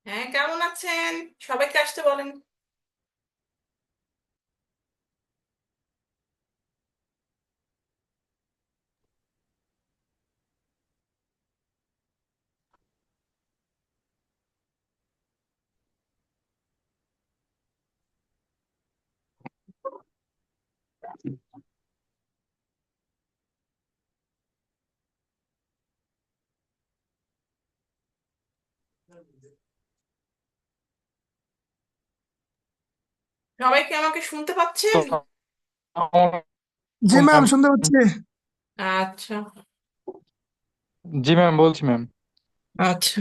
হ্যাঁ, কেমন আছেন? সবাইকে আসতে বলেন। সবাই কি আমাকে শুনতে পাচ্ছেন? জি ম্যাম, হুম। শুনতে পাচ্ছি। আচ্ছা। জি ম্যাম, বলছি ম্যাম। আচ্ছা,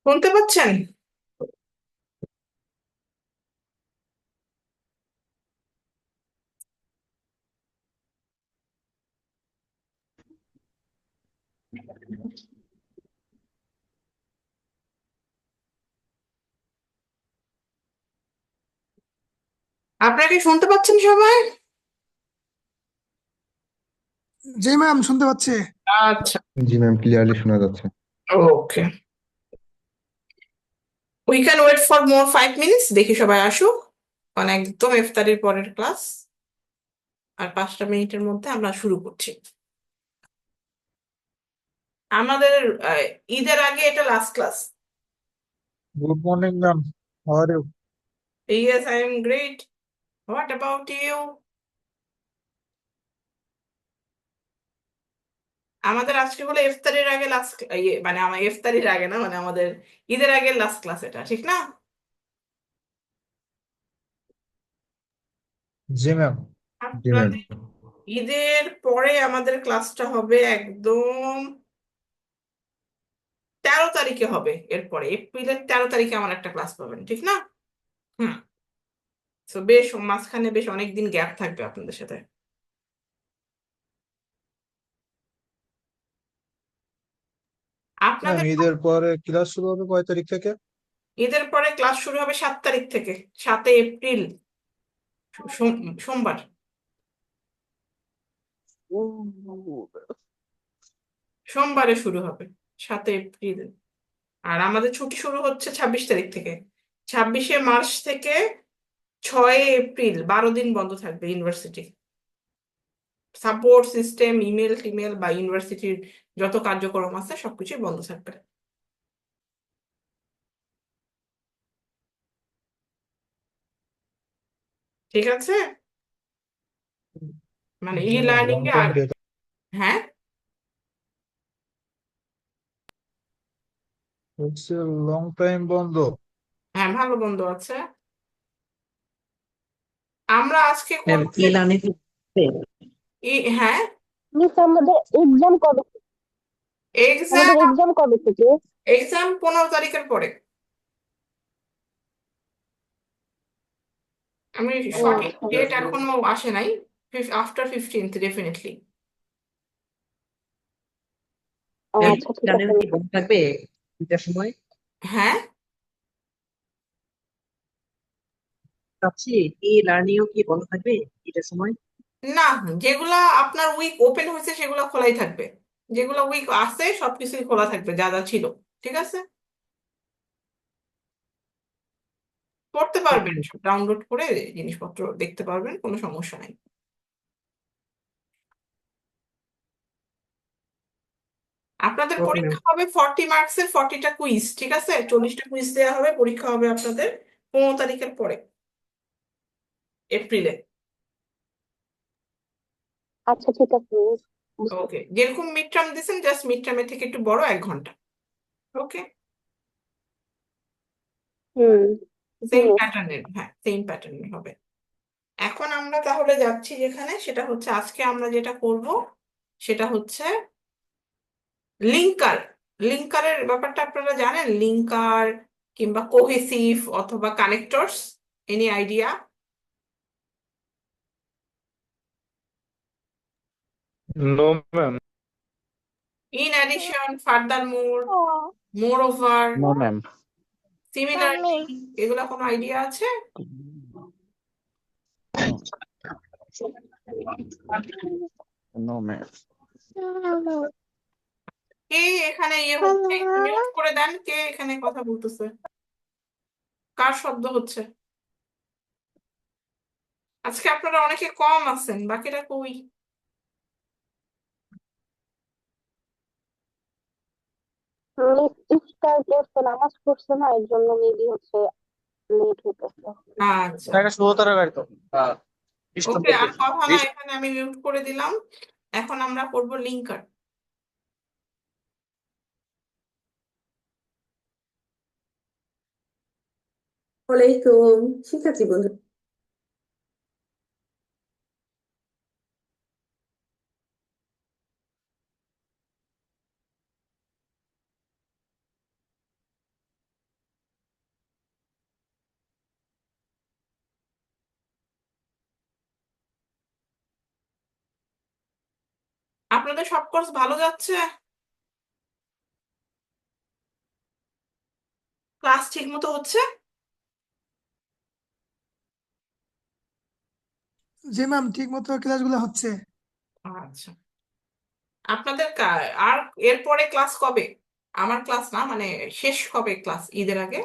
শুনতে পাচ্ছেন? আপনারা কি শুনতে পাচ্ছেন সবাই? জি ম্যাম, শুনতে পাচ্ছি। আচ্ছা। জি ম্যাম, ক্লিয়ারলি শোনা যাচ্ছে। Okay, we can wait for more 5 minutes, দেখি সবাই আসুক। মানে একদম ইফতারির পরের ক্লাস, আর 5টা মিনিটের মধ্যে আমরা শুরু করছি। আমাদের আহ, ঈদের আগে এটা last class. Good morning ma'am, how are you? Yes, I am great. What about you? আমাদের আজকে হলো ইফতারির আগে লাস্ট, মানে আমার ইফতারির আগে না, মানে আমাদের ঈদের আগে লাস্ট ক্লাস, এটা ঠিক না? জি ম্যাম। জি ম্যাম। আপনাদের ঈদের পরে আমাদের ক্লাসটা হবে একদম 13 তারিখে হবে। এরপরে এপ্রিলের 13 তারিখে আমার একটা ক্লাস পাবেন, ঠিক না? হুম। তো বেশ মাঝখানে বেশ অনেকদিন গ্যাপ থাকবে আপনাদের সাথে। ম্যাম, আপনাদের ঈদের পরে ক্লাস শুরু হবে কয় তারিখ থেকে? ঈদের পরে ক্লাস শুরু হবে 7 তারিখ থেকে। 7 এপ্রিল, সোমবার। সোমবারে শুরু হবে, 7 এপ্রিল। আর আমাদের ছুটি শুরু হচ্ছে 26 তারিখ থেকে। 26শে মার্চ থেকে 6 এপ্রিল 12 দিন বন্ধ থাকবে ইউনিভার্সিটি। সাপোর্ট সিস্টেম, ইমেল টিমেল বা ইউনিভার্সিটির যত কার্যক্রম আছে সবকিছুই বন্ধ থাকবে। ঠিক আছে? মানে ই জি ma'am, learning long a time break. হ্যাঁ, হচ্ছে লং টাইম বন্ধ। হ্যাঁ, ভালো বন্ধু আছে। আমরা আজকে ম্যাম, করতে ই লার্নিং হ্যাঁ, মিস আমাদের এক্সাম এক্সাম কবে থেকে? এক্সাম 15 তারিখের পরে। আমি ও সঠিক আচ্ছা। ডেট এখনো আসে নাই। After 15th definitely. ম্যাম, আচ্ছা, ঠিক লার্নিং আছে। কি বন্ধ থাকবে দুইটার সময়? হ্যাঁ, চাচ্ছি ই লার্নিংও কি বন্ধ থাকবে দুইটার সময়? না, যেগুলা আপনার উইক ওপেন হয়েছে সেগুলো খোলাই থাকবে। যেগুলো উইক আছে সবকিছুই খোলা থাকবে, যা যা ছিল। ঠিক আছে, পড়তে পারবেন, সব ডাউনলোড করে জিনিসপত্র দেখতে পারবেন, কোনো সমস্যা নাই। আপনাদের ওকে ম্যাম। পরীক্ষা হবে 40 মার্কসের, 40টা কুইজ, ঠিক আছে? 40টা কুইজ দেওয়া হবে, পরীক্ষা হবে আপনাদের 15 তারিখের পরে, এপ্রিলে। আচ্ছা, ঠিক আছে মিস। ওকে, যেরকম মিড টার্ম দিয়েছেন জাস্ট মিড টার্মের থেকে একটু বড় 1 ঘন্টা। ওকে, হুম। জি সেম মিস। প্যাটার্নের, হ্যাঁ সেম প্যাটার্নের হবে। এখন আমরা তাহলে যাচ্ছি যেখানে, সেটা হচ্ছে আজকে আমরা যেটা করব সেটা হচ্ছে লিঙ্কার। লিঙ্কারের ব্যাপারটা আপনারা জানেন? লিঙ্কার কিংবা কোহেসিভ অথবা connectors, any idea? No, ma'am. In addition, furthermore, moreover, No, ma'am. similarly, এগুলা কোনো আইডিয়া আছে? No, ma'am. কে এখানে ইয়ে হচ্ছে মিউট করে দেন, কে এখানে কথা বলতেছে, কার শব্দ হচ্ছে? আজকে আপনারা অনেকে কম আছেন, বাকিরা কই? মিস ইফতার করছে, নামাজ পড়ছে না, এর জন্য মেবি হচ্ছে লেট হইতেছে। আচ্ছা, টাকা 17 গাড়ি তো ওকে, আর কথা না, এখানে আমি মিউট করে দিলাম। এখন আমরা করবো লিঙ্কার। ওয়ালাইকুম, ঠিক আছে বন্ধু। আপনাদের সব কোর্স ভালো যাচ্ছে? ক্লাস ঠিক মতো হচ্ছে? জি ম্যাম, ঠিক মতো ক্লাসগুলো হচ্ছে। আচ্ছা, আপনাদের আর এরপরে ক্লাস কবে? আমার ক্লাস না, মানে শেষ কবে ক্লাস, ঈদের আগে?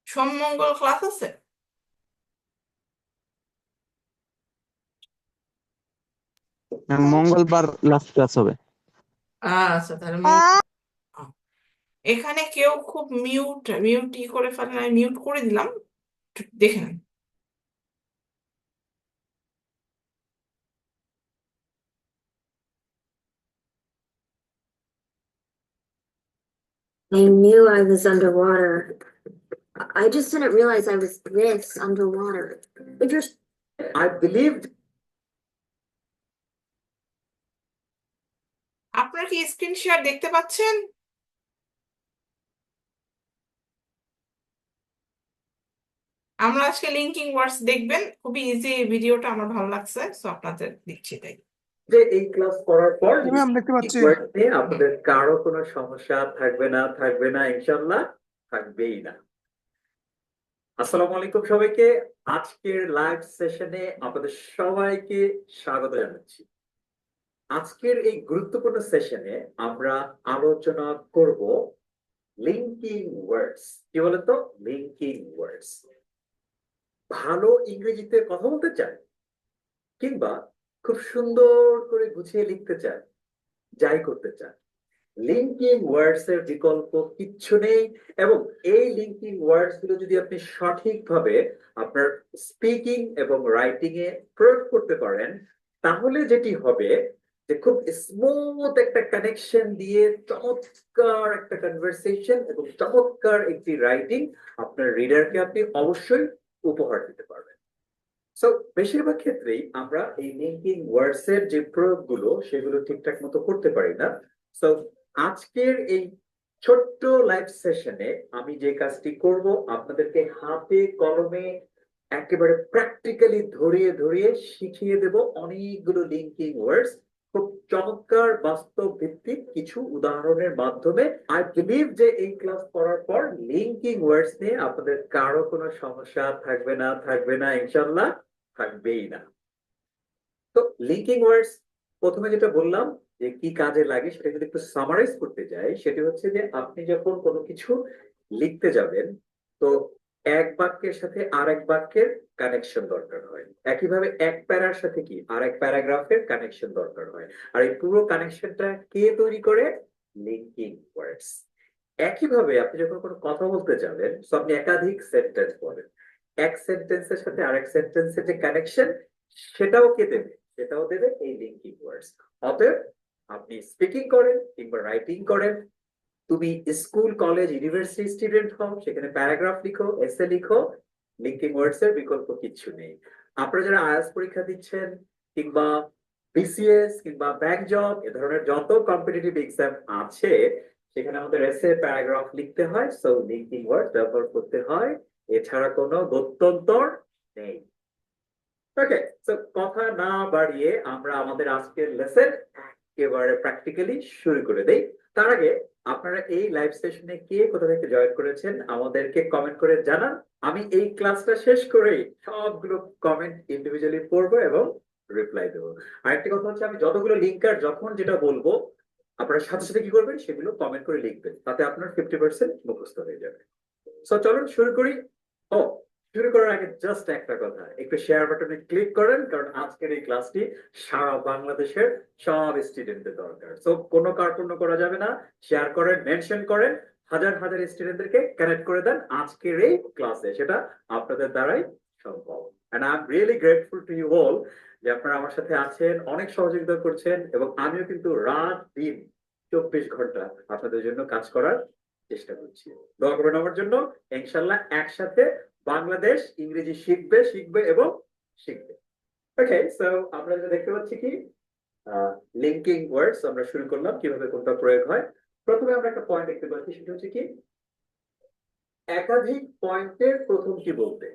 সোম মঙ্গল ক্লাস আছে? মঙ্গলবার লাস্ট ক্লাস হবে। আচ্ছা, তাহলে এখানে কেউ খুব মিউট মিউট ই করে ফেলেন, আমি মিউট করে দিলাম, একটু দেখে নেন। I knew I was underwater. I just didn't realize I was this underwater. But you're I believed আপনারা কি স্ক্রিন শেয়ার দেখতে পাচ্ছেন? আমরা আজকে লিঙ্কিং ওয়ার্ডস দেখবেন, খুবই ইজি ভিডিওটা, আমার ভালো লাগছে, সো আপনাদের দিচ্ছি তাই। যে এই ক্লাস করার পর জি ম্যাম, দেখতে পাচ্ছি। নিয়ে আপনাদের কারো কোনো সমস্যা থাকবে না ইনশাল্লাহ, থাকবেই না। আসসালামু আলাইকুম সবাইকে, আজকের লাইভ সেশনে আপনাদের সবাইকে স্বাগত জানাচ্ছি। আজকের এই গুরুত্বপূর্ণ সেশনে আমরা আলোচনা করব লিঙ্কিং ওয়ার্ডস। কি বলতো? লিঙ্কিং ওয়ার্ডস। ভালো ইংরেজিতে কথা বলতে চান কিংবা খুব সুন্দর করে গুছিয়ে লিখতে চান, যাই করতে চান, লিঙ্কিং ওয়ার্ডস এর বিকল্প কিচ্ছু নেই। এবং এই লিঙ্কিং ওয়ার্ডস গুলো যদি আপনি সঠিকভাবে আপনার স্পিকিং এবং রাইটিং এ প্রয়োগ করতে পারেন, তাহলে যেটি হবে যে খুব স্মুথ একটা কানেকশন দিয়ে চমৎকার একটা কনভারসেশন এবং চমৎকার একটি রাইটিং আপনার রিডারকে আপনি অবশ্যই উপহার দিতে পারবেন। সো বেশিরভাগ ক্ষেত্রেই আমরা এই লিঙ্কিং ওয়ার্ডস এর যে প্রয়োগগুলো সেগুলো ঠিকঠাক মতো করতে পারি না। সো আজকের এই ছোট্ট লাইভ সেশনে আমি যে কাজটি করব, আপনাদেরকে হাতে কলমে একেবারে প্র্যাকটিক্যালি ধরিয়ে ধরিয়ে শিখিয়ে দেব অনেকগুলো লিঙ্কিং ওয়ার্ডস, খুব চমৎকার বাস্তব ভিত্তিক কিছু উদাহরণের মাধ্যমে। আই বিলিভ যে এই ক্লাস করার পর লিঙ্কিং ওয়ার্ডস নিয়ে আপনাদের কারো কোনো সমস্যা থাকবে না ইনশাল্লাহ, থাকবেই না। তো লিঙ্কিং ওয়ার্ডস প্রথমে যেটা বললাম যে কি কাজে লাগে, সেটা যদি একটু সামারাইজ করতে যাই, সেটা হচ্ছে যে আপনি যখন কোনো কিছু লিখতে যাবেন, তো এক বাক্যের সাথে আরেক বাক্যের কানেকশন দরকার হয়, একইভাবে এক প্যারার সাথে কি আরেক প্যারাগ্রাফের কানেকশন দরকার হয়। আর এই পুরো কানেকশনটা কে তৈরি করে? লিঙ্কিং ওয়ার্ডস। একইভাবে আপনি যখন কোনো কথা বলতে যাবেন, তো আপনি একাধিক সেন্টেন্স বলেন, এক সেন্টেন্সের সাথে আরেক সেন্টেন্সের যে কানেকশন, সেটাও কে দেবে? সেটাও দেবে এই লিঙ্কিং ওয়ার্ডস। অতএব আপনি স্পিকিং করেন কিংবা রাইটিং করেন, তুমি স্কুল কলেজ ইউনিভার্সিটি স্টুডেন্ট হও, সেখানে প্যারাগ্রাফ লিখো, এসে লিখো, লিঙ্কিং ওয়ার্ডস এর বিকল্প কিচ্ছু নেই। আপনারা যারা আইএলটিএস পরীক্ষা দিচ্ছেন কিংবা বিসিএস কিংবা ব্যাংক জব, এ ধরনের যত কম্পিটিটিভ এক্সাম আছে, সেখানে আমাদের এসে প্যারাগ্রাফ লিখতে হয়, সো লিঙ্কিং ওয়ার্ড ব্যবহার করতে হয়। এছাড়া কোনো গত্যন্তর নেই। ওকে, সো কথা না বাড়িয়ে আমরা আমাদের আজকের লেসন একেবারে প্র্যাকটিক্যালি শুরু করে দেই। তার আগে আপনারা এই লাইভ সেশনে কে কোথা থেকে জয়েন করেছেন আমাদেরকে কমেন্ট করে জানান। আমি এই ক্লাসটা শেষ করেই সবগুলো কমেন্ট ইন্ডিভিজুয়ালি পড়বো এবং রিপ্লাই দেবো। আরেকটা কথা হচ্ছে, আমি যতগুলো লিঙ্কার যখন যেটা বলবো আপনারা সাথে সাথে কি করবেন, সেগুলো কমেন্ট করে লিখবেন, তাতে আপনার 50% মুখস্থ হয়ে যাবে। সো চলুন শুরু করি। ও, শুরু করার আগে জাস্ট একটা কথা, একটু শেয়ার বাটনে ক্লিক করেন, কারণ আজকের এই ক্লাসটি সারা বাংলাদেশের সব স্টুডেন্টদের দরকার। সো কোনো কার্পণ্য করা যাবে না, শেয়ার করেন, মেনশন করেন, হাজার হাজার স্টুডেন্টদেরকে কানেক্ট করে দেন আজকের এই ক্লাসে, সেটা আপনাদের দ্বারাই সম্ভব। And I am really grateful to you all যে আপনারা আমার সাথে আছেন, অনেক সহযোগিতা করছেন, এবং আমিও কিন্তু রাত দিন 24 ঘন্টা আপনাদের জন্য কাজ করার চেষ্টা করছি। দোয়া করবেন আমার জন্য, ইনশাল্লাহ একসাথে বাংলাদেশ ইংরেজি শিখবে এবং শিখবে। ওকে, সো আমরা যেটা দেখতে পাচ্ছি কি, লিঙ্কিং ওয়ার্ডস আমরা শুরু করলাম, কিভাবে কোনটা প্রয়োগ হয়। প্রথমে আমরা একটা পয়েন্ট দেখতে পাচ্ছি, সেটা হচ্ছে কি একাধিক পয়েন্টের প্রথমটি বলতে।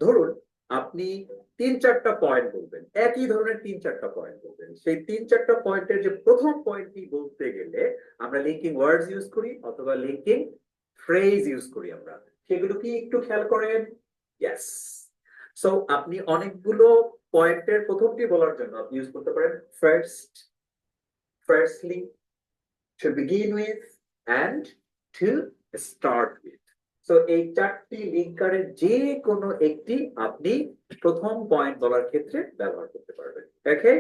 ধরুন আপনি 3-4টা পয়েন্ট বলবেন, একই ধরনের 3-4টা পয়েন্ট বলবেন, সেই 3-4টা পয়েন্টের যে প্রথম পয়েন্টটি বলতে গেলে আমরা লিঙ্কিং ওয়ার্ডস ইউজ করি অথবা লিঙ্কিং ফ্রেজ ইউজ করি। আমরা সেগুলো কি একটু খেয়াল করেন? ইয়েস। সো আপনি অনেকগুলো পয়েন্টের প্রথমটি বলার জন্য আপনি ইউজ করতে পারেন first, firstly, to begin with and to start with. So এই 4টি লিঙ্কারের যে কোনো একটি আপনি প্রথম পয়েন্ট বলার ক্ষেত্রে ব্যবহার করতে পারবেন। Okay,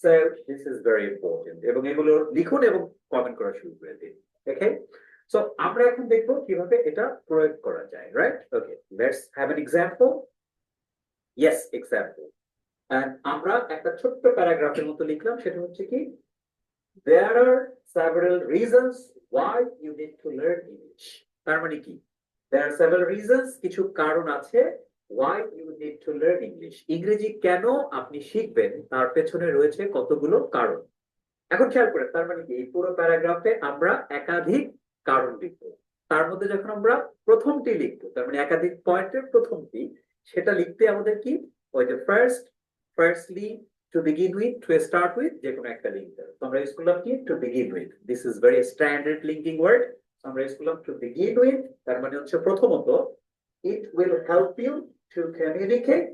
so this is very important, এবং এগুলো লিখুন এবং কমেন্ট করা শুরু করে দিন। ওকে, সো আমরা এখন দেখবো কিভাবে এটা প্রয়োগ করা যায়, right? Okay, let's have an example. Yes, example. And আমরা একটা ছোট্ট প্যারাগ্রাফের মতো লিখলাম, সেটা হচ্ছে কি there are several reasons why you need to learn English। তার মানে কি, there are several reasons, কিছু কারণ আছে, why you need to learn English, ইংরেজি কেন আপনি শিখবেন তার পেছনে রয়েছে কতগুলো কারণ। এখন খেয়াল করেন, তার মানে কি এই পুরো প্যারাগ্রাফে আমরা একাধিক কারণ লিখবো। তার মধ্যে যখন আমরা প্রথমটি লিখবো, তার মানে একাধিক পয়েন্টের প্রথমটি, সেটা লিখতে আমাদের কি ওই যে first, firstly, to begin with, to start with, যে কোনো একটা লিঙ্কার আমরা ইউজ করলাম কি to begin with। This is very standard linking word. আমরা ইউজ করলাম to begin with, তার মানে হচ্ছে প্রথমত it will help you to communicate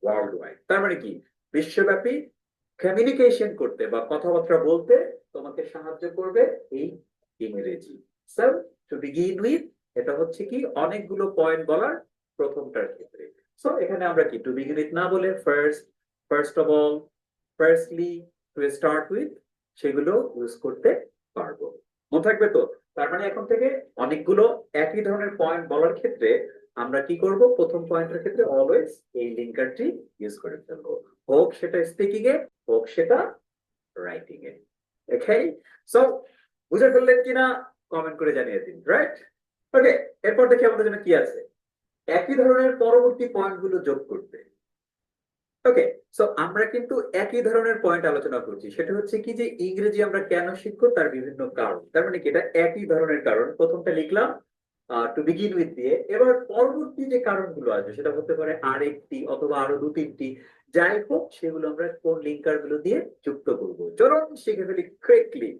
worldwide। তার মানে কি বিশ্বব্যাপী কমিউনিকেশন করতে বা কথাবার্তা বলতে তোমাকে সাহায্য করবে এই ইংরেজি। সো to begin with, এটা হচ্ছে কি অনেকগুলো পয়েন্ট বলার প্রথমটার ক্ষেত্রে। সো এখানে আমরা কি to begin with না বলে first, first of all, firstly, two start with, সেগুলো ইউজ করতে পারবো। মনে থাকবে তো? তার মানে এখন থেকে অনেকগুলো একই ধরনের পয়েন্ট বলার ক্ষেত্রে আমরা কি করব, প্রথম পয়েন্টের ক্ষেত্রে অলওয়েজ এই লিঙ্কারটি ইউজ করে ফেলবো, হোক সেটা স্পিকিং এ, হোক সেটা রাইটিং এ। ওকে, সো বুঝে ফেললেন কিনা কমেন্ট করে জানিয়ে দিন, রাইট? ওকে, এরপর দেখি আমাদের জন্য কি আছে, একই ধরনের পরবর্তী পয়েন্টগুলো যোগ করতে। ওকে, সো আমরা কিন্তু একই ধরনের পয়েন্ট আলোচনা করছি, সেটা হচ্ছে কি যে ইংরেজি আমরা কেন শিখবো তার বিভিন্ন কারণ। তার মানে কি এটা একই ধরনের কারণ, প্রথমটা লিখলাম টু বিগিন উইথ দিয়ে। এবার পরবর্তী যে কারণগুলো আসবে সেটা হতে পারে আরেকটি অথবা আরো 2-3টি, যাই হোক সেগুলো আমরা কোন লিঙ্কার গুলো দিয়ে যুক্ত করবো। চলুন শিখে ফেলি কুইকলি।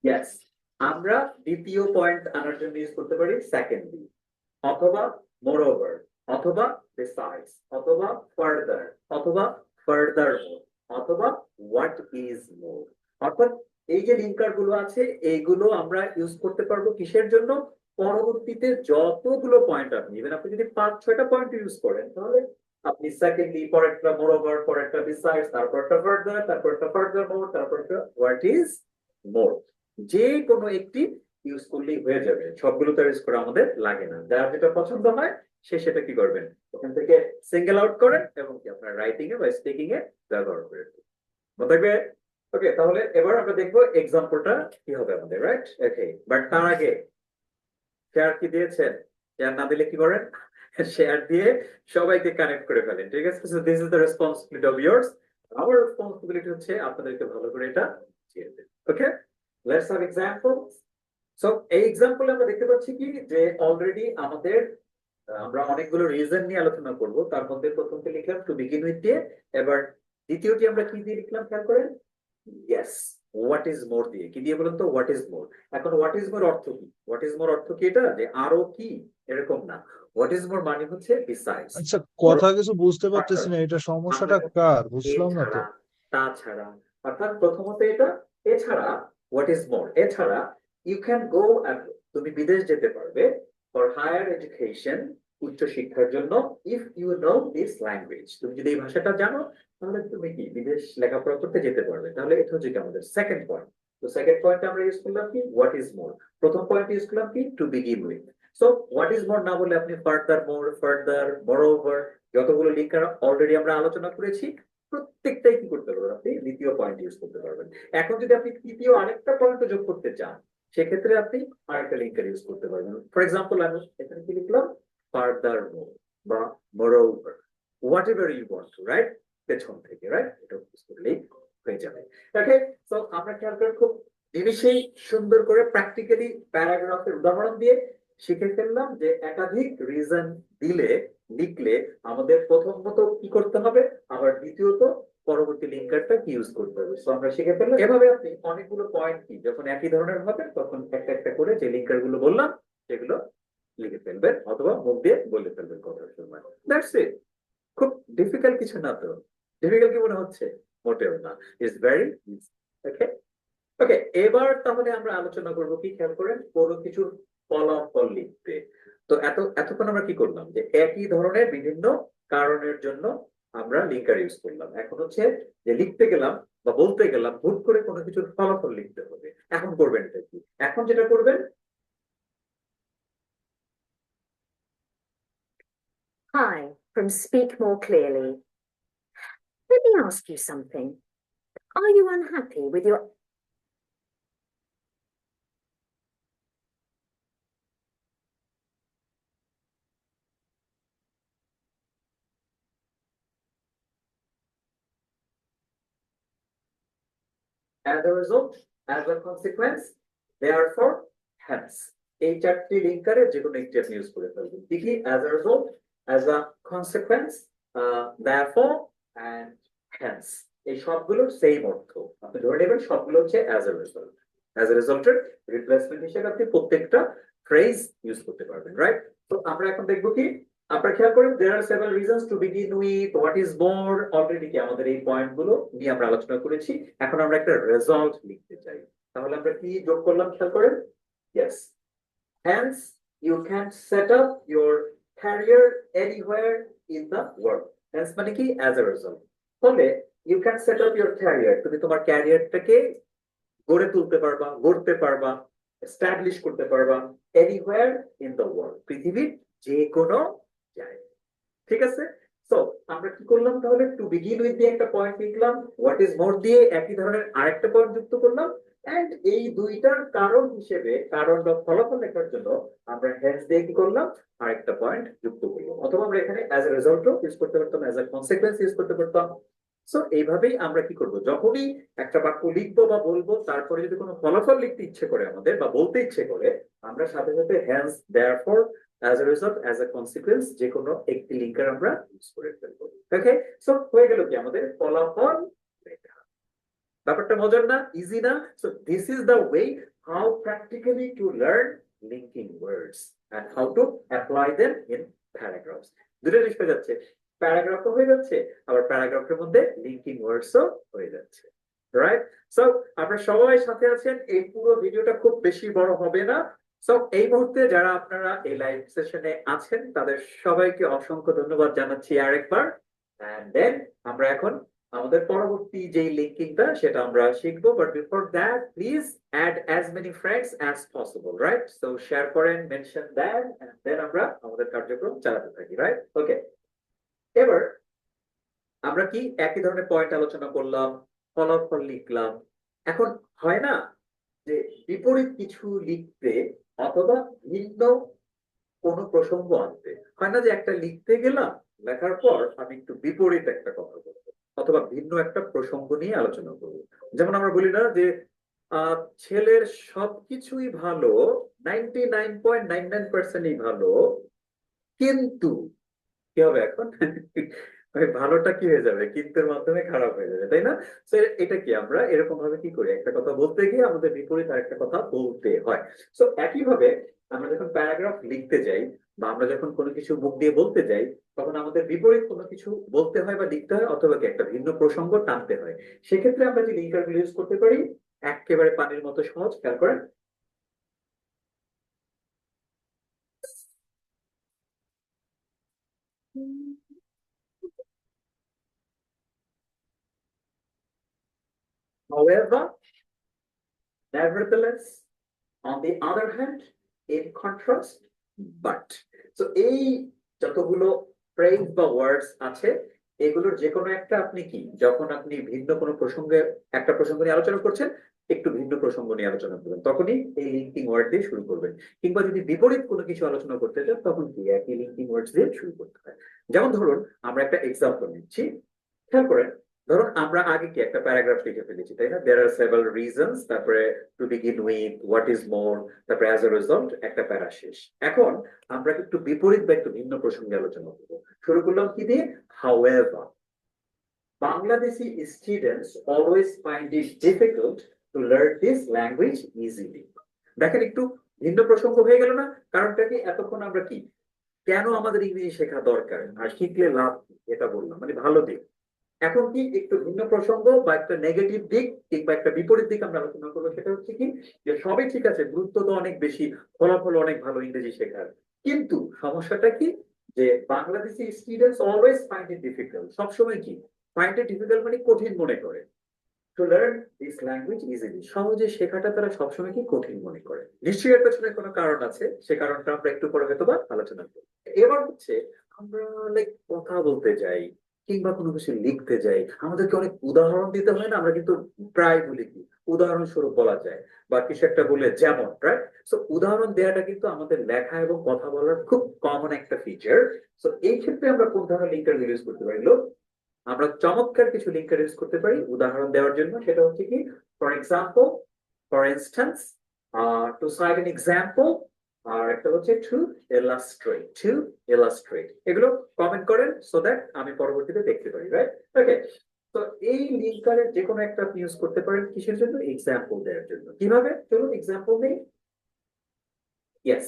ইয়েস, আমরা দ্বিতীয় পয়েন্ট আনার জন্য ইউজ করতে পারি সেকেন্ডলি, অথবা মোরওভার, অথবা বিসাইডস, অথবা ফার্দার, অথবা ফার্দারমোর, অথবা হোয়াট ইজ মোর। অর্থাৎ এই যে লিঙ্কার গুলো আছে এইগুলো আমরা ইউজ করতে পারবো কিসের জন্য, পরবর্তীতে যতগুলো পয়েন্ট আপনি ইভেন আপনি যদি 5-6টা পয়েন্ট ইউজ করেন, তাহলে আপনি সেকেন্ডলি, পরেরটা মোরওভার, পরেরটা বিসাইডস, তারপরটা ফার্দার, তারপরটা ফার্দারমোর, তারপরটা হোয়াট ইজ মোর, যে কোনো একটি ইউজ করলেই হয়ে যাবে। সবগুলো তো ইউজ করা আমাদের লাগে না, যার যেটা পছন্দ হয় সে সেটা কি করবেন, ওখান থেকে সিঙ্গেল আউট করেন এবং কি আপনার রাইটিং এ বা স্পিকিং এ ব্যবহার করে মনে থাকবে। ওকে, তাহলে এবার আমরা দেখবো এক্সাম্পলটা কি হবে আমাদের, রাইট? ওকে, বাট তার আগে শেয়ার কি দিয়েছেন? শেয়ার না দিলে কি করেন? শেয়ার দিয়ে সবাইকে কানেক্ট করে ফেলেন, ঠিক আছে? So this is the responsibility of years. আমার রেসপন্সিবিলিটি হচ্ছে আপনাদেরকে ভালো করে এটা বুঝিয়ে দেব। ওকে, লেটস হ্যাভ এক্সাম্পল। সো এই এক্সাম্পলে আমরা দেখতে পাচ্ছি কি যে অলরেডি আমাদের আমরা অনেকগুলো রিজন নিয়ে আলোচনা করব। তার মধ্যে প্রথমটি লিখলাম টু বিগিন উইথ দিয়ে, এবার দ্বিতীয়টি আমরা কি দিয়ে লিখলাম খেয়াল করেন? ইয়েস, হোয়াট ইজ মোর দিয়ে। কি দিয়ে বলুন তো? What is more. এখন হোয়াট ইজ মোর অর্থ কি? হোয়াট ইজ মোর অর্থ কি এটা যে আরো কি, এরকম না। হোয়াট ইজ মোর মানে হচ্ছে বিসাইডস, আচ্ছা, কথা কিছু বুঝতে পারতেছি না, এটা সমস্যাটা কার বুঝলাম না তো। এছাড়া, তাছাড়া। অর্থাৎ প্রথমত এটা এছাড়া, হোয়াট ইজ মোর এছাড়া। ইউ ক্যান গো, তুমি বিদেশ যেতে পারবে ফর হায়ার এডুকেশন, উচ্চ শিক্ষার জন্য, if you know this language. তুমি যদি এই ভাষাটা জানো তাহলে তুমি কি বিদেশ লেখাপড়া করতে যেতে পারবে। তাহলে এটা হচ্ছে কি আমাদের সেকেন্ড পয়েন্ট। তো সেকেন্ড পয়েন্ট আমরা ইউজ করলাম কি? What is more. প্রথম পয়েন্ট ইউজ করলাম কি? Two begin with. So what is more না বলে আপনি ফার্দার মোর, ফার্দার, মোরওভার, যতগুলো লিঙ্ক অলরেডি আমরা আলোচনা করেছি প্রত্যেকটাই কি করতে পারবেন? আপনি দ্বিতীয় পয়েন্ট ইউজ করতে পারবেন। এখন যদি আপনি তৃতীয় আরেকটা পয়েন্ট যোগ করতে চান সেক্ষেত্রে আপনি আরেকটা লিঙ্কের ইউজ করতে পারবেন। ফর এক্সাম্পল আমি এখানে কি লিখলাম? ফার্দার মোর বা moreover, whatever you want to, right? পেছন থেকে, রাইট? এটা ইউজ করলেই হয়ে যাবে। ওকে, সো আমরা খেয়াল করে খুব জিনিসেই সুন্দর করে প্র্যাকটিক্যালি প্যারাগ্রাফের উদাহরণ দিয়ে শিখে ফেললাম যে একাধিক রিজন দিলে লিখলে আমাদের প্রথমত কি করতে হবে, আবার দ্বিতীয়ত পরবর্তী লিঙ্কারটা কি ইউজ করতে হবে। সো আমরা শিখে ফেললাম। এভাবে আপনি অনেকগুলো পয়েন্ট কি যখন একই ধরনের হবে তখন একটা একটা করে যে লিঙ্কার গুলো বললাম সেগুলো লিখে ফেলবেন অথবা মুখ দিয়ে বলে ফেলবেন কথার সময়। That's it. খুব ডিফিকাল্ট কিছু না তো। ডিফিকাল্ট কি মনে হচ্ছে? মোটেও না, ইটস ভেরি ইজি। ওকে, ওকে, এবার তাহলে আমরা আলোচনা করব কি খেয়াল করেন, কোনো কিছুর ফলাফল লিখতে। তো এতক্ষণ আমরা কি করলাম যে একই ধরনের বিভিন্ন কারণের জন্য আমরা লিঙ্কার ইউজ করলাম। এখন হচ্ছে যে লিখতে গেলাম বা বলতে গেলাম হুট করে কোনো কিছুর ফলাফল লিখতে হবে। এখন করবেন এটা কি? এখন যেটা করবেন, Hi, from Speak More Clearly. Let me ask you something. Are you unhappy with your as a result, as a consequence, therefore, hence। এই চারটি লিঙ্কারে যে কোনো একটি আপনি ইউজ করে ফেলবেন। কি? as a result, as a consequence, therefore and hence। এই সবগুলো সেম অর্থ। আপনি ধরে নেবেন সবগুলো হচ্ছে as a result। as a result এর রিপ্লেসমেন্ট হিসেবে আপনি প্রত্যেকটা ফ্রেজ ইউজ করতে পারবেন, রাইট? তো আমরা এখন দেখবো কি, আপনারা খেয়াল করেন there are several reasons to begin with, what is more, already কি আমাদের এই পয়েন্ট গুলো নিয়ে আমরা আলোচনা করেছি। এখন আমরা একটা রেজাল্ট লিখতে চাই। তাহলে আমরা কি যোগ করলাম খেয়াল করেন? yes, hence you can set up your career anywhere in the world। hence মানে কি? as a result। ফলে you can set up your career, তুমি তোমার ক্যারিয়ারটাকে গড়ে তুলতে পারবা, গড়তে পারবা, এস্টাবলিশ করতে পারবা anywhere in the world, পৃথিবীর যে কোনো জায়গায়। ঠিক আছে? সো আমরা কি করলাম তাহলে? টু বিগিন উইথ দিয়ে একটা পয়েন্ট লিখলাম, হোয়াট ইজ মোর দিয়ে একই ধরনের আরেকটা পয়েন্ট যুক্ত করলাম, এন্ড এই দুইটার কারণ হিসেবে, কারণ বা ফলাফল লেখার জন্য আমরা হেন্স দিয়ে কি করলাম? আরেকটা পয়েন্ট যুক্ত করলাম। অথবা আমরা এখানে অ্যাজ এ রেজাল্টও ইউজ করতে পারতাম, অ্যাজ এ কনসিকুয়েন্স ইউজ করতে পারতাম। সো এইভাবেই আমরা কি করব, যখনই একটা বাক্য লিখবো বা বলবো তারপরে যদি কোনো ফলাফল লিখতে ইচ্ছে করে আমাদের বা বলতে ইচ্ছে করে, আমরা সাথে সাথে hence, therefore, as a result, as a consequence যে কোনো একটি লিঙ্কার আমরা ইউজ করে ফেলবো। ওকে, সো হয়ে গেল কি আমাদের ফলাফল লেখা। ব্যাপারটা মজার না? ইজি না? So this is the way how practically to learn linking words and how to apply them in paragraphs. দুটো জিনিস হয়ে যাচ্ছে, প্যারাগ্রাফও হয়ে যাচ্ছে, আবার প্যারাগ্রাফের মধ্যে লিঙ্কিং ওয়ার্ডসও হয়ে যাচ্ছে, রাইট? সো আপনারা সবাই সাথে আছেন। এই পুরো ভিডিওটা খুব বেশি বড় হবে না। সো এই মুহূর্তে যারা আপনারা এই লাইভ সেশনে আছেন তাদের সবাইকে অসংখ্য ধন্যবাদ জানাচ্ছি আরেকবার। এন্ড দেন আমরা এখন আমাদের পরবর্তী যে লিঙ্কিংটা সেটা আমরা শিখবো। But before that please add as many friends as possible, right? So share করেন, মেনশন দেন, এন্ড দেন আমরা আমাদের কার্যক্রম চালাতে থাকি, রাইট? ওকে, এবার আমরা কি একই ধরনের পয়েন্ট আলোচনা করলাম, ফলাফল লিখলাম। এখন হয় না যে বিপরীত কিছু লিখতে অথবা ভিন্ন কোনো প্রসঙ্গ আনতে, হয় না যে একটা লিখতে গেলাম, লেখার পর আমি একটু বিপরীত একটা কথা বলবো অথবা ভিন্ন একটা প্রসঙ্গ নিয়ে আলোচনা করবো। যেমন আমরা বলি না যে ছেলের সবকিছুই ভালো, 99.99%ই ভালো, কিন্তু কি হবে এখন? ওই ভালোটা কি হয়ে যাবে, কিন্তুর মাধ্যমে খারাপ হয়ে যাবে, তাই না? তো এটা কি আমরা এরকম ভাবে কি করি, একটা কথা বলতে গিয়ে আমাদের বিপরীত আরেকটা কথা বলতে হয়। তো একইভাবে আমরা যখন প্যারাগ্রাফ লিখতে যাই বা আমরা যখন কোনো কিছু মুখ দিয়ে বলতে যাই, তখন আমাদের বিপরীত কোনো কিছু বলতে হয় বা লিখতে হয় অথবা কি একটা ভিন্ন প্রসঙ্গ টানতে হয়। সেক্ষেত্রে আমরা যে লিঙ্কারগুলো ইউজ করতে পারি একেবারে পানির মতো সহজ, খেয়াল করেন। However, nevertheless, on the other hand, in contrast, but. So এই যতগুলো ফ্রেজ বা ওয়ার্ডস আছে, এগুলোর যে কোনো একটা আপনি কি, যখন আপনি ভিন্ন কোনো প্রসঙ্গে একটা প্রসঙ্গ নিয়ে আলোচনা করছেন, একটু ভিন্ন প্রসঙ্গ নিয়ে আলোচনা করবেন, তখনই এই লিঙ্কিং ওয়ার্ড দিয়ে শুরু করবেন। কিংবা যদি বিপরীত কোনো কিছু আলোচনা করতে চান, তখন কি একই লিঙ্কিং ওয়ার্ডস দিয়ে শুরু করতে হয়। যেমন ধরুন আমরা একটা এক্সাম্পল নিচ্ছি, খেয়াল করেন। ধরুন আমরা আগে কি একটা প্যারাগ্রাফ লিখে ফেলেছি, তাই না? দেয়ার আর সেভারাল রিজনস, তারপরে two begin with, what is more, তারপরে অ্যাজ এ রেজাল্ট একটা প্যারা শেষ। এখন আমরা একটু বিপরীত বা একটু ভিন্ন প্রসঙ্গে আলোচনা করবো। শুরু করলাম কি দিয়ে? However Bangladeshi students always find it difficult to learn this language easily. দেখেন একটু ভিন্ন প্রসঙ্গ হয়ে গেল না? কারণটা কি, এতক্ষণ আমরা কি কেন আমাদের ইংরেজি শেখা দরকার আর শিখলে লাভ কি এটা বললাম, মানে ভালো দিক। এখন কি একটু ভিন্ন প্রসঙ্গ বা একটা নেগেটিভ দিক কিংবা একটা বিপরীত দিক আমরা আলোচনা করবো। সেটা হচ্ছে কি যে সবই ঠিক আছে, গুরুত্ব তো অনেক বেশি, ফলাফল অনেক ভালো ইংরেজি শেখার, কিন্তু সমস্যাটা কি যে Bangladeshi students always find it difficult, সবসময় কি ফাইন্ড ইট ডিফিকাল্ট মানে কঠিন মনে করে, to learn this language easily, সহজে শেখাটা তারা সবসময় কি কঠিন মনে করে। নিশ্চয়ই এর পেছনে কোনো কারণ আছে, সে কারণটা আমরা একটু পরে হয়তো বা আলোচনা করব। এবার হচ্ছে আমরা লাইক কথা বলতে যাই কিংবা কোনো কিছু লিখতে যাই, আমাদেরকে অনেক উদাহরণ দিতে হয় না? আমরা কিন্তু প্রায় বলি কি উদাহরণস্বরূপ বলা যায় বা কিছু একটা বলে যেমন, রাইট? সো উদাহরণ দেওয়াটা কিন্তু আমাদের লেখা এবং কথা বলার খুব কমন একটা ফিচার। সো এই ক্ষেত্রে আমরা কোন ধরনের লিঙ্কার ইউজ করতে পারি? আমরা চমৎকার কিছু লিঙ্কার ইউজ করতে পারি উদাহরণ দেওয়ার জন্য। সেটা হচ্ছে কি, for example, for instance, to cite an example, আর একটা হচ্ছে টু ইলাস্ট্রেট। এগুলো কমেন্ট করেন সো দ্যাট আমি পরবর্তীতে দেখতে পারি, রাইট? ওকে, তো এই লিঙ্কারের যে কোনো একটা আপনি ইউজ করতে পারেন কিসের জন্য? এক্সাম্পল দেওয়ার জন্য। কিভাবে? চলুন এক্সাম্পল নেই। ইয়েস,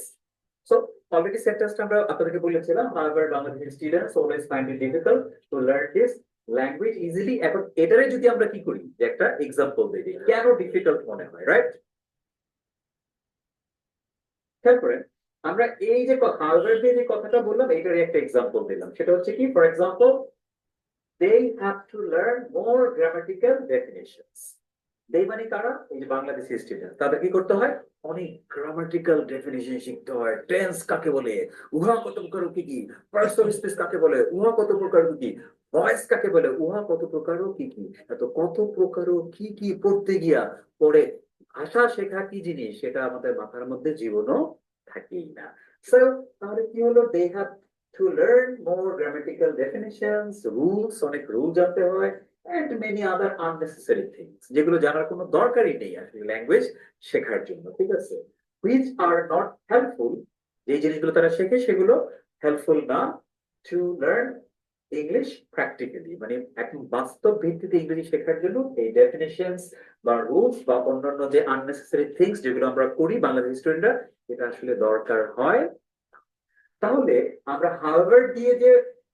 সো অলরেডি সেন্টেন্সটা আমরা আপনাদেরকে বলেছিলাম, however Bangladeshi students always find it difficult to learn this language easily। এখন এটারে যদি আমরা কি করি যে একটা এক্সাম্পল দিই, কেন ডিফিকাল্ট মনে হয়, রাইট? খেয়াল করেন, আমরা এই যে however দিয়ে যে কথাটা বললাম, এটারই একটা এক্সাম্পল দিলাম। সেটা হচ্ছে কি, for example, they have to learn more grammatical definitions। they মানে কারা? এই যে বাংলাদেশি স্টুডেন্ট, তাদের কি করতে হয়? অনেক গ্রামাটিক্যাল ডেফিনিশন শিখতে হয়। টেন্স কাকে বলে, উহা কত প্রকার কি কি, পার্টস অফ স্পিচ কাকে বলে, উহা কত প্রকার কি, ভয়েস কাকে বলে, উহা কত প্রকার কি কি, এত কত প্রকার কি কি পড়তে গিয়া পরে ভাষা শেখা কি জিনিস সেটা আমাদের মাথার মধ্যে জীবনও থাকেই না। সো তাহলে কি হলো, they have to learn more grammatical definitions, rules, অনেক রুল জানতে হয়, and many other unnecessary things, যেগুলো জানার কোনো দরকারই নেই আসলে ল্যাঙ্গুয়েজ শেখার জন্য, ঠিক আছে? which are not helpful, যে জিনিসগুলো তারা শেখে সেগুলো হেল্পফুল না, to learn ইংলিশ প্র্যাকটিক্যালি, মানে একদম বাস্তব ভিত্তিতে ইংরেজি শেখার জন্য এই ডেফিনেশনস বা রুলস বা অন্যান্য যে আননেসেসারি থিংস যেগুলো আমরা করি বাংলাদেশি স্টুডেন্টরা, এটা আসলে দরকার হয়। তাহলে আমরা হার্ভার্ড দিয়ে যে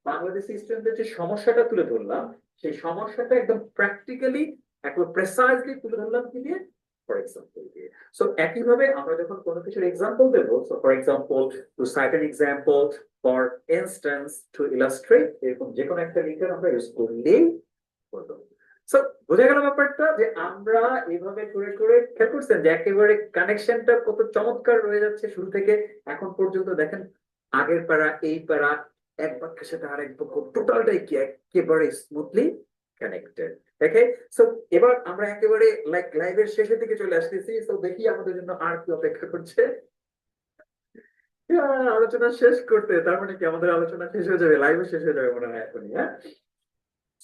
বাংলাদেশি স্টুডেন্টদের যে সমস্যাটা তুলে ধরলাম, সেই সমস্যাটা একদম প্র্যাকটিক্যালি একদম প্রেসাইজলি তুলে ধরলাম কি দিয়ে? ফর এক্সাম্পল দিয়ে। সো একইভাবে আমরা যখন কোনো কিছুর এক্সাম্পল দেবো, so for example, to cite an example, for instance, to illustrate, এরকম যে কোনো একটা লিঙ্কার আমরা ইউজ করলেই হলো। সো বোঝা গেল ব্যাপারটা যে আমরা এইভাবে করে করে খেয়াল করছেন যে একেবারে কানেকশনটা কত চমৎকার রয়ে যাচ্ছে শুরু থেকে এখন পর্যন্ত। দেখেন আগের প্যারা এই প্যারা এক বাক্যের সাথে আরেক বাক্য টোটালটাই কি একেবারে স্মুথলি কানেক্টেড। ওকে, সো এবার আমরা একেবারে লাইভের শেষের দিকে চলে আসতেছি। তো দেখি আমাদের জন্য আর কি অপেক্ষা করছে। আলোচনা শেষ করতে, তার মানে কি আমাদের আলোচনা শেষ হয়ে যাবে, লাইভে শেষ হয়ে যাবে মনে হয় এখনই। হ্যাঁ,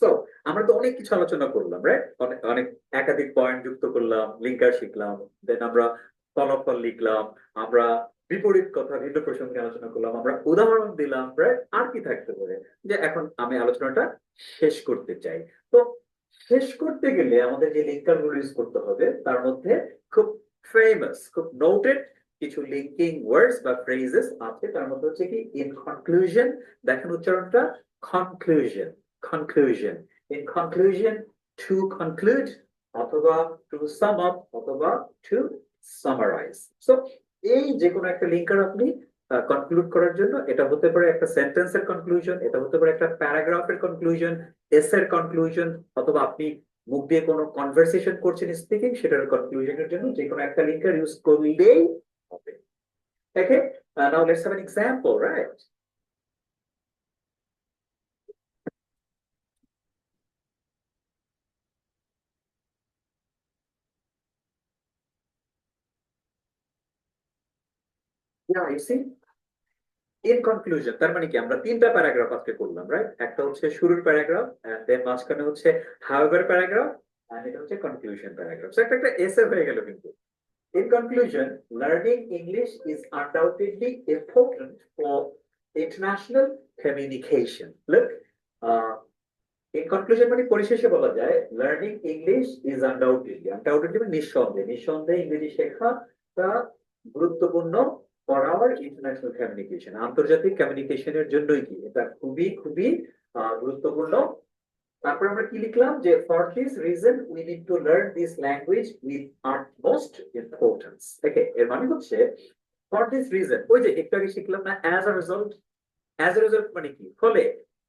সো আমরা তো অনেক কিছু আলোচনা করলাম, রাইট? অনেক অনেক একাধিক পয়েন্ট যুক্ত করলাম, লিঙ্কার শিখলাম, দেন আমরা ফলাফল লিখলাম, আমরা বিপরীত কথা ভিন্ন প্রসঙ্গে আলোচনা করলাম, আমরা উদাহরণ দিলাম, রাইট? আর কি থাকতে পারে? যে এখন আমি আলোচনাটা শেষ করতে চাই। তো শেষ করতে গেলে আমাদের যে লিঙ্কার গুলো ইউজ করতে হবে তার মধ্যে খুব ফেমাস, খুব নোটেড কিছু লিঙ্কিং ওয়ার্ডস বা ফ্রেজেস আছে। তার মধ্যে হচ্ছে কি ইন কনক্লুশন, দেখেন উচ্চারণটা, conclusion, conclusion, in conclusion, to conclude, অথবা to sum up, অথবা to summarize. So এই যে কোনো একটা লিঙ্কার আপনি কনক্লুড করার জন্য, এটা হতে পারে একটা সেন্টেন্সের কনক্লুশন, এটা হতে পারে একটা প্যারাগ্রাফের কনক্লুশন, এসের কনক্লুশন, অথবা আপনি মুখ দিয়ে কোনো কনভারসেশন করছেন স্পিকিং, সেটার কনক্লুশনের জন্য যে কোনো একটা লিঙ্কার ইউজ করলেই হবে। Okay, now let's have an example, right? Yeah, you see, in conclusion, তার মানে কি আমরা তিনটা প্যারাগ্রাফ আজকে করলাম, রাইট? একটা হচ্ছে শুরুর প্যারাগ্রাফ, দেন মাঝখানে হচ্ছে however প্যারাগ্রাফ, আর এটা হচ্ছে কনক্লুশন প্যারাগ্রাফ। সো একটা এসে হয়ে গেল কিন্তু। In conclusion, learning English is undoubtedly important for international communication. Look, in conclusion মানে পরিশেষে বলা যায় learning English is undoubtedly মানে নিঃসন্দেহে ইংরেজি শেখাটা গুরুত্বপূর্ণ for our international communication, আন্তর্জাতিক কমিউনিকেশনের জন্যই কি এটা খুবই খুবই গুরুত্বপূর্ণ। তারপর আমরা কি লিখলাম যে for this reason we need to learn this language with utmost importance। ওকে, এর মানে হচ্ছে for this reason, ওই যে একটু আগে শিখলাম না as a result, মানে কি, ফলে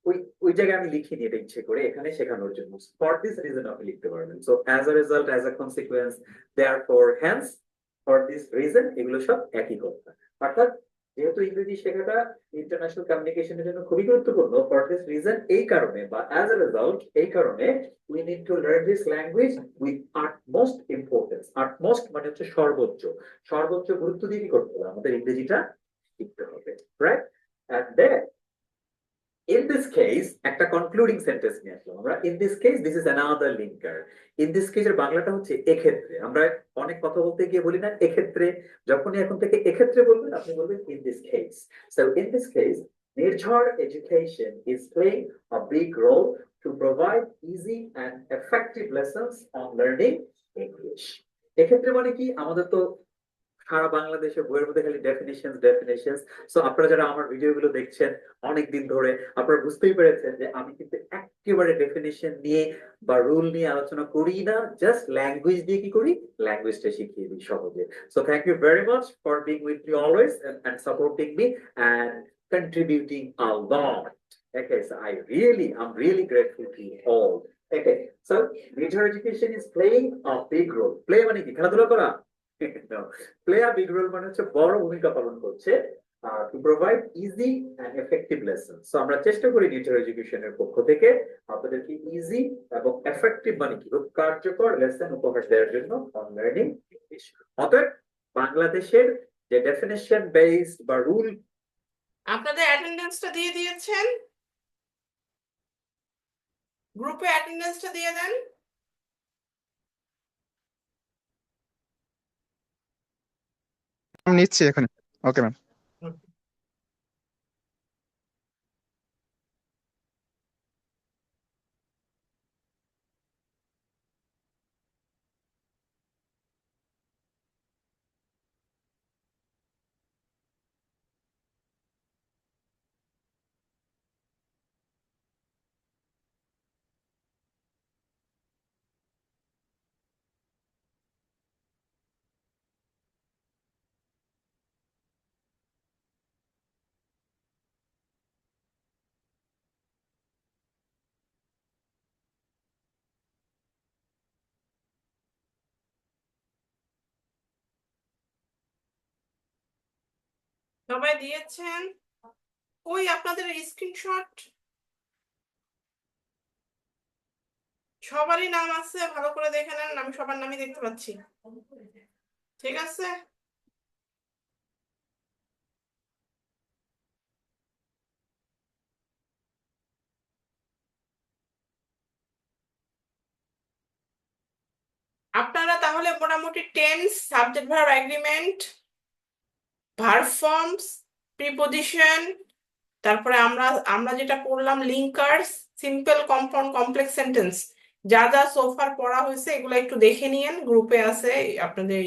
ওই ওই জায়গায় আমি লিখিনি এটা ইচ্ছে করে এখানে শেখানোর জন্য। for this reason আপনি লিখতে পারবেন। so as a result, as a consequence, therefore, hence, for this reason, এগুলো সব একই কথা। অর্থাৎ যেহেতু ইংরেজি শেখাটা ইন্টারন্যাশনাল কমিউনিকেশনের জন্য খুবই গুরুত্বপূর্ণ, for this reason এই কারণে, বা as a result এই কারণে, we need to learn this language with utmost importance। utmost মানে হচ্ছে সর্বোচ্চ, সর্বোচ্চ গুরুত্ব দিয়ে কি করতে হবে, আমাদের ইংরেজিটা শিখতে হবে, right? and then in this case একটা কনক্লুডিং সেন্টেন্স নিয়ে আসলাম আমরা। in this case, this is another linker. in this case এর বাংলাটা হচ্ছে এক্ষেত্রে। আমরা অনেক কথা বলতে গিয়ে বলি না এক্ষেত্রে, যখনই এখন থেকে এক্ষেত্রে বলবেন আপনি বলবেন in this case। so in this case, Nirzar Education is playing a big role to provide easy and effective lessons on learning English। এক্ষেত্রে মানে কি, আমাদের তো সারা বাংলাদেশে বইয়ের মধ্যে খালি ডেফিনেশন। সো আপনারা যারা আমার ভিডিওগুলো দেখছেন অনেকদিন ধরে, আপনারা বুঝতেই পেরেছেন যে আমি কিন্তু একেবারে ডেফিনেশন নিয়ে বা রুল নিয়ে আলোচনা করি না, জাস্ট ল্যাঙ্গুয়েজ দিয়ে কি করি, ল্যাঙ্গুয়েজটা শিখিয়ে দিই সহজে। So thank you very much for being with me always and supporting me and contributing a lot. Okay, so I'm really grateful to you all. Okay, so Nirzar Education is playing a big role. Play মানে কি, খেলাধুলা করা? No. Play a big role মানে হচ্ছে বড় ভূমিকা পালন করছে to provide easy and effective lessons। So আমরা চেষ্টা করি নির্ঝর এডুকেশনের পক্ষ থেকে আপনাদেরকে ইজি এবং এফেক্টিভ মানে কি, খুব কার্যকর লেসন উপহার দেওয়ার জন্য on learning English। অতএব বাংলাদেশের যে ডেফিনেশন বেসড বা রুল, আপনাদের অ্যাটেন্ডেন্সটা দিয়ে দিয়েছেন, গ্রুপে অ্যাটেন্ডেন্সটা দিয়ে দেন। নিচ্ছি এখানে। Okay ma'am. সবাই দিয়েছেন? ওই আপনাদের স্ক্রিনশট সবারই নাম আছে, ভালো করে দেখে নেন, আমি সবার নামই দেখতে পাচ্ছি। ঠিক আছে, আপনারা তাহলে মোটামুটি tense, subject verb agreement, verb forms, preposition, তারপরে আমরা আমরা যেটা পড়লাম linkers, simple, compound, complex sentence, যা যা সোফার পড়া হয়েছে এগুলো একটু দেখে নিয়েন, গ্রুপে আছে আপনাদের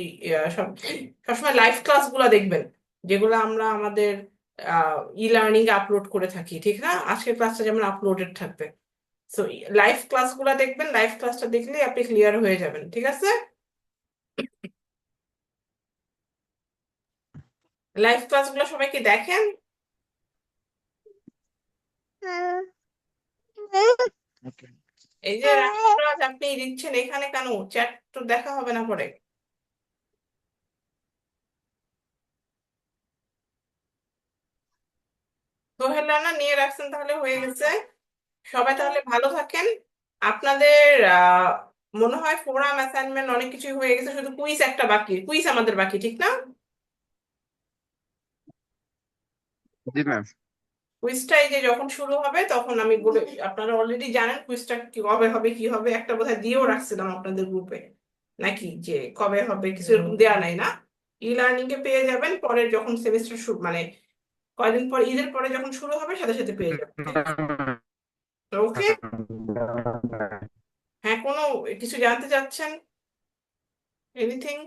সবসময় লাইভ ক্লাসগুলো দেখবেন, যেগুলো আমরা আমাদের ই লার্নিং আপলোড করে থাকি, ঠিক না? আজকের ক্লাসটা যেমন আপলোডেড থাকবে, সো লাইভ ক্লাসগুলো দেখবেন, লাইভ ক্লাসটা দেখলে আপনি ক্লিয়ার হয়ে যাবেন, ঠিক আছে? লাইভ ক্লাসগুলো সবাই কি দেখেন? এই যে রাজ আপনি দিচ্ছেন এখানে কেন? চ্যাট তো দেখা হবে না পরে। সোহেল রানা নিয়ে রাখছেন, তাহলে হয়ে গেছে। সবাই তাহলে ভালো থাকেন। আপনাদের মনে হয় ফোরাম অ্যাসাইনমেন্ট অনেক কিছুই হয়ে গেছে, শুধু কুইজ একটা বাকি, কুইজ আমাদের বাকি, ঠিক না? জি ম্যাম। কুইজটা এই যে যখন শুরু হবে তখন আমি বলে, আপনারা অলরেডি জানেন কুইজটা কি কবে হবে, কি হবে, একটা বোধহয় দিয়েও রাখছিলাম আপনাদের গ্রুপে, নাকি যে কবে হবে কিছু এরকম দেওয়া নাই না? ই লার্নিং এ পেয়ে যাবেন, পরে যখন সেমিস্টার শুরু, মানে কয়দিন পর ঈদের পরে যখন শুরু হবে সাথে সাথে পেয়ে যাবেন, ঠিক আছে? ওকে, হ্যাঁ, কোনো কিছু জানতে চাচ্ছেন? এনিথিং?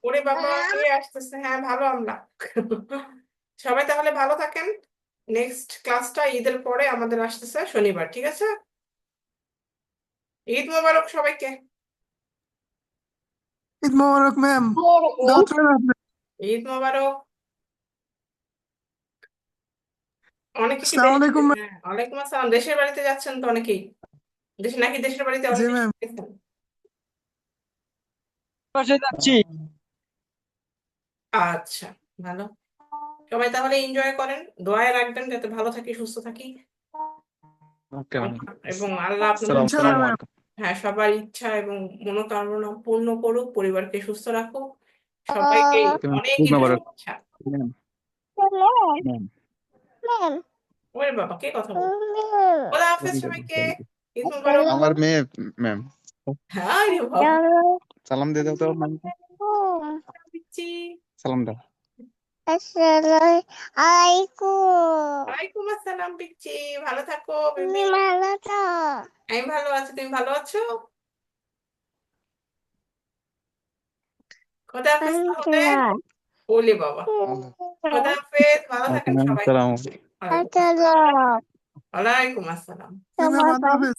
ওরে বাবা, কে আসতেছে? হ্যাঁ, ভালো আমরা। সবাই তাহলে ভালো থাকেন। নেক্সট ক্লাসটা ঈদের পরে আমাদের আসতেছে শনিবার, ঠিক আছে? ঈদ মোবারক সবাইকে। ঈদ মোবারক ম্যাম, দাওয়াত রইলো আপনার। ঈদ মোবারক। অনেকে কি আসসালামু আলাইকুম ম্যাম। হ্যাঁ, ওয়ালাইকুম আসসালাম। দেশের বাড়িতে যাচ্ছেন তো অনেকেই, নাকি দেশের বাড়িতে জি অলরেডি ম্যাম। গেছেন? যাচ্ছি। আচ্ছা, ভালো। সবাই তাহলে এনজয় করেন, দোয়ায় রাখবেন যাতে ভালো থাকি, সুস্থ থাকি, ওকে ম্যাম। এবং আল্লাহ আপনাদের ইনশাল্লাহ ম্যাম। হ্যাঁ, সবার ইচ্ছা এবং মনোকামনা পূর্ণ করুক, পরিবারকে সুস্থ রাখুক, সবাইকে অনেক ঈদ ঈদের মোবারক শুভেচ্ছা। ম্যাম। ওরে বাবা, কে কথা বল? খোদা হাফেজ সবাইকে। ঈদ মোবারক। আমার মেয়ে ম্যাম, হ্যাঁ রে বাবা, সালাম দিয়ে দাও তো ম্যাম। দিচ্ছি। সালাম দাও। ওয়ালাইকুম আসসালাম পিচ্ছি, ভালো থাকো বেবি। আমি ভালো আছি, তুমি ভালো আছো? খোদা হাফেজ তাহলে। ওলে বাবা, খোদা হাফেজ, ভালো ওকে থাকেন ম্যাম, সবাই। সালাম। ওয়ালাইকুম আসসালাম। ওয়ালাইকুম আসসালাম। জি ম্যাম, আল্লাহ হাফেজ।